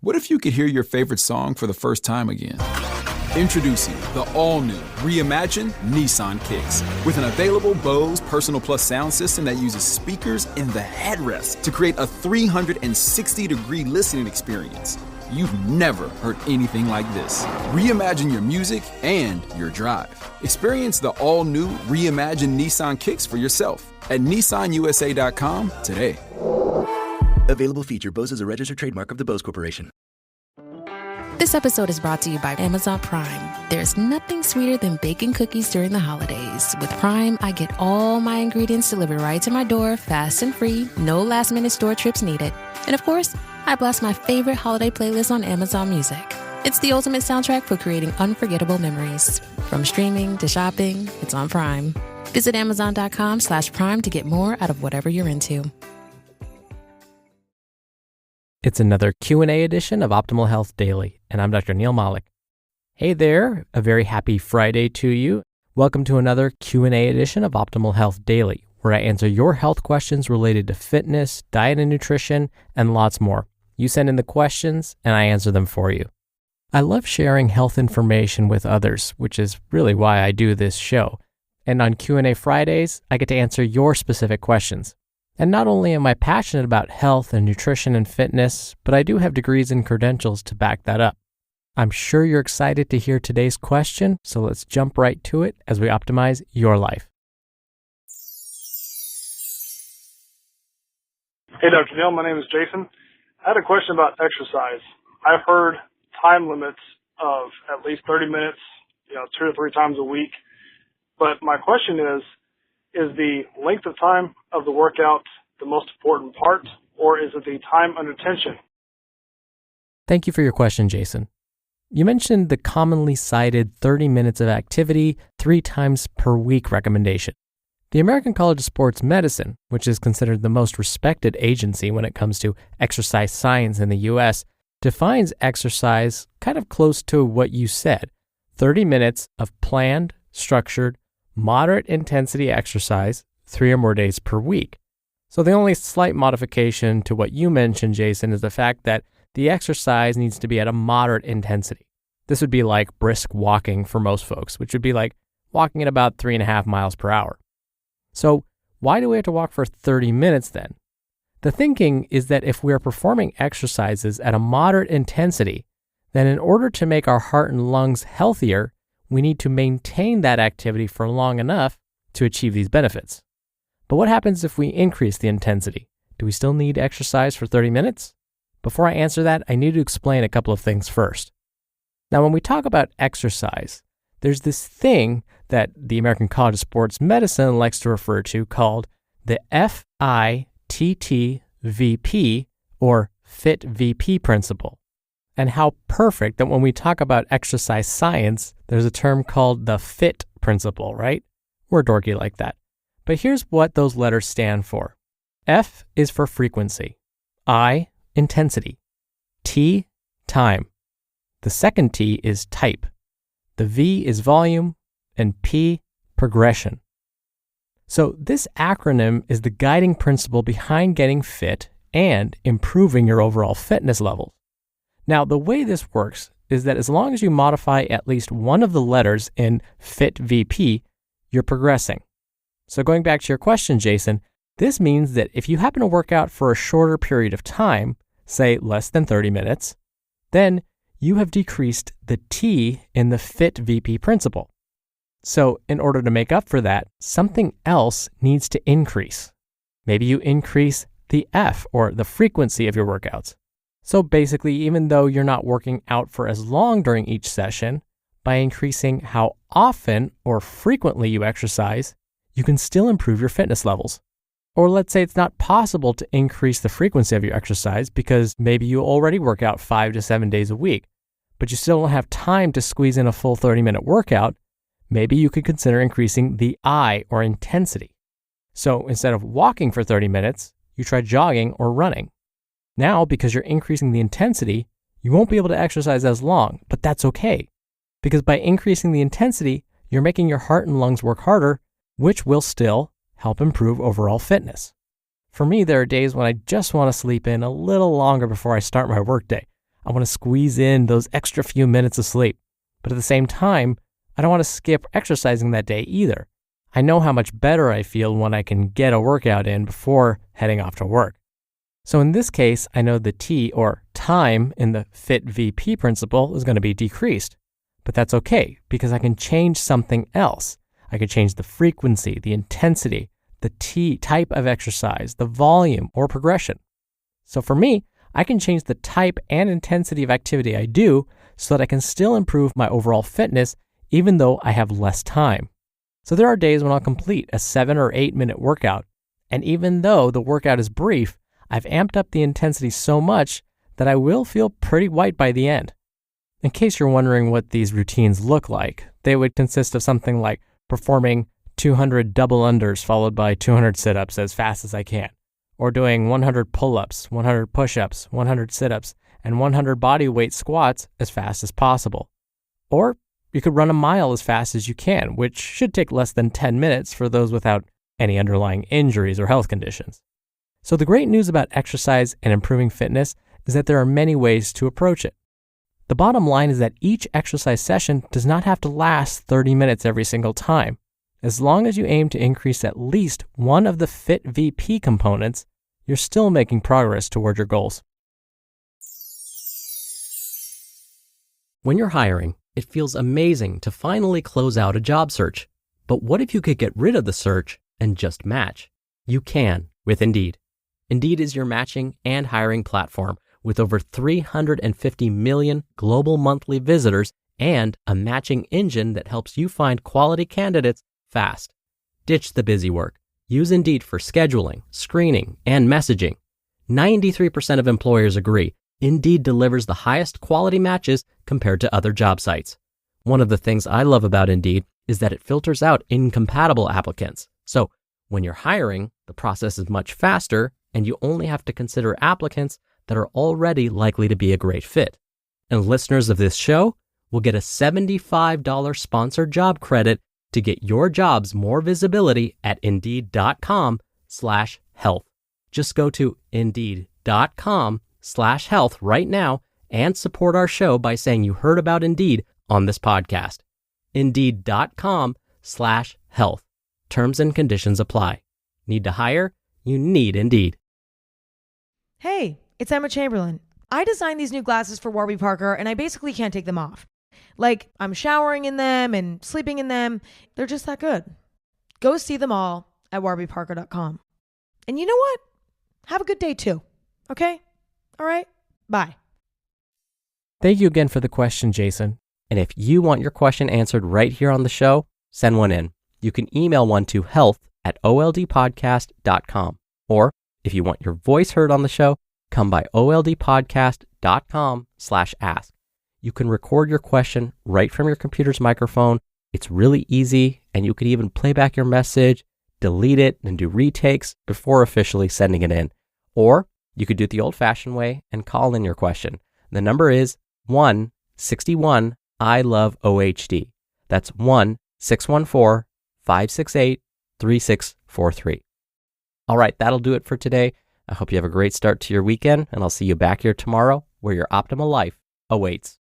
What if you could hear your favorite song for the first time again? Introducing the all-new, reimagined Nissan Kicks. With an available Bose Personal Plus sound system that uses speakers in the headrest to create a 360-degree listening experience. You've never heard anything like this. Reimagine your music and your drive. Experience the all-new, reimagined Nissan Kicks for yourself at nissanusa.com today. Available feature. Bose is a registered trademark of the Bose Corporation. This episode is brought to you by Amazon Prime. There's nothing sweeter than baking cookies during the holidays. With Prime, I get all my ingredients delivered right to my door, fast and free, no last-minute store trips needed. And of course, I blast my favorite holiday playlist on Amazon Music. It's the ultimate soundtrack for creating unforgettable memories. From streaming to shopping, it's on Prime. Visit Amazon.com/Prime to get more out of whatever you're into. It's another Q&A edition of Optimal Health Daily, and I'm Dr. Neil Malik. Hey there, a very happy Friday to you. Welcome to another Q&A edition of Optimal Health Daily, where I answer your health questions related to fitness, diet and nutrition, and lots more. You send in the questions, and I answer them for you. I love sharing health information with others, which is really why I do this show. And on Q&A Fridays, I get to answer your specific questions. And not only am I passionate about health and nutrition and fitness, but I do have degrees and credentials to back that up. I'm sure you're excited to hear today's question, so let's jump right to it as we optimize your life. Hey, Dr. Neil, my name is Jason. I had a question about exercise. I've heard time limits of at least 30 minutes, 2 to 3 times a week. But my question is the length of time of the workout the most important part, or is it the time under tension? Thank you for your question, Jason. You mentioned the commonly cited 30 minutes of activity 3 times per week recommendation. The American College of Sports Medicine, which is considered the most respected agency when it comes to exercise science in the U.S., defines exercise kind of close to what you said, 30 minutes of planned, structured, moderate intensity exercise 3 or more days per week. So the only slight modification to what you mentioned, Jason, is the fact that the exercise needs to be at a moderate intensity. This would be like brisk walking for most folks, which would be like walking at about 3.5 miles per hour. So why do we have to walk for 30 minutes then? The thinking is that if we are performing exercises at a moderate intensity, then in order to make our heart and lungs healthier, we need to maintain that activity for long enough to achieve these benefits. But what happens if we increase the intensity? Do we still need exercise for 30 minutes? Before I answer that, I need to explain a couple of things first. Now, when we talk about exercise, there's this thing that the American College of Sports Medicine likes to refer to called the FITT-VP, or FIT-VP principle. And how perfect that when we talk about exercise science, there's a term called the FIT principle, right? We're dorky like that. But here's what those letters stand for. F is for frequency, I, intensity, T, time. The second T is type, the V is volume, and P, progression. So this acronym is the guiding principle behind getting fit and improving your overall fitness levels. Now, the way this works is that as long as you modify at least one of the letters in FIT-VP, you're progressing. So going back to your question, Jason, this means that if you happen to work out for a shorter period of time, say less than 30 minutes, then you have decreased the T in the FIT-VP principle. So in order to make up for that, something else needs to increase. Maybe you increase the F, or the frequency of your workouts. So basically, even though you're not working out for as long during each session, by increasing how often or frequently you exercise, you can still improve your fitness levels. Or let's say it's not possible to increase the frequency of your exercise because maybe you already work out 5 to 7 days a week, but you still don't have time to squeeze in a full 30-minute workout. Maybe you could consider increasing the I, or intensity. So instead of walking for 30 minutes, you try jogging or running. Now, because you're increasing the intensity, you won't be able to exercise as long, but that's okay. Because by increasing the intensity, you're making your heart and lungs work harder, which will still help improve overall fitness. For me, there are days when I just want to sleep in a little longer before I start my workday. I want to squeeze in those extra few minutes of sleep. But at the same time, I don't want to skip exercising that day either. I know how much better I feel when I can get a workout in before heading off to work. So in this case, I know the T, or time, in the FIT VP principle is going to be decreased. But that's okay, because I can change something else. I could change the frequency, the intensity, the T type of exercise, the volume, or progression. So for me, I can change the type and intensity of activity I do so that I can still improve my overall fitness even though I have less time. So there are days when I'll complete a 7 or 8 minute workout, and even though the workout is brief, I've amped up the intensity so much that I will feel pretty white by the end. In case you're wondering what these routines look like, they would consist of something like performing 200 double unders followed by 200 sit-ups as fast as I can, or doing 100 pull-ups, 100 push-ups, 100 sit-ups, and 100 body weight squats as fast as possible. Or you could run a mile as fast as you can, which should take less than 10 minutes for those without any underlying injuries or health conditions. So the great news about exercise and improving fitness is that there are many ways to approach it. The bottom line is that each exercise session does not have to last 30 minutes every single time. As long as you aim to increase at least one of the FIT VP components, you're still making progress toward your goals. When you're hiring, it feels amazing to finally close out a job search. But what if you could get rid of the search and just match? You can with Indeed. Indeed is your matching and hiring platform with over 350 million global monthly visitors and a matching engine that helps you find quality candidates fast. Ditch the busy work. Use Indeed for scheduling, screening, and messaging. 93% of employers agree Indeed delivers the highest quality matches compared to other job sites. One of the things I love about Indeed is that it filters out incompatible applicants. So when you're hiring, the process is much faster and you only have to consider applicants that are already likely to be a great fit. And listeners of this show will get a $75 sponsored job credit to get your jobs more visibility at Indeed.com/health. Just go to Indeed.com/health right now and support our show by saying you heard about Indeed on this podcast. Indeed.com/health. Terms and conditions apply. Need to hire? You need Indeed. Hey, it's Emma Chamberlain. I designed these new glasses for Warby Parker and I basically can't take them off. Like, I'm showering in them and sleeping in them. They're just that good. Go see them all at warbyparker.com. And you know what? Have a good day too. Okay? All right? Bye. Thank you again for the question, Jason. And if you want your question answered right here on the show, send one in. You can email one to health@oldpodcast.com. Or if you want your voice heard on the show, come by oldpodcast.com/ask. You can record your question right from your computer's microphone. It's really easy, and you could even play back your message, delete it, and do retakes before officially sending it in. Or you could do it the old-fashioned way and call in your question. The number is 161-I-LOVE-OHD. That's 1-614-568-3643. All right, that'll do it for today. I hope you have a great start to your weekend, and I'll see you back here tomorrow where your optimal life awaits.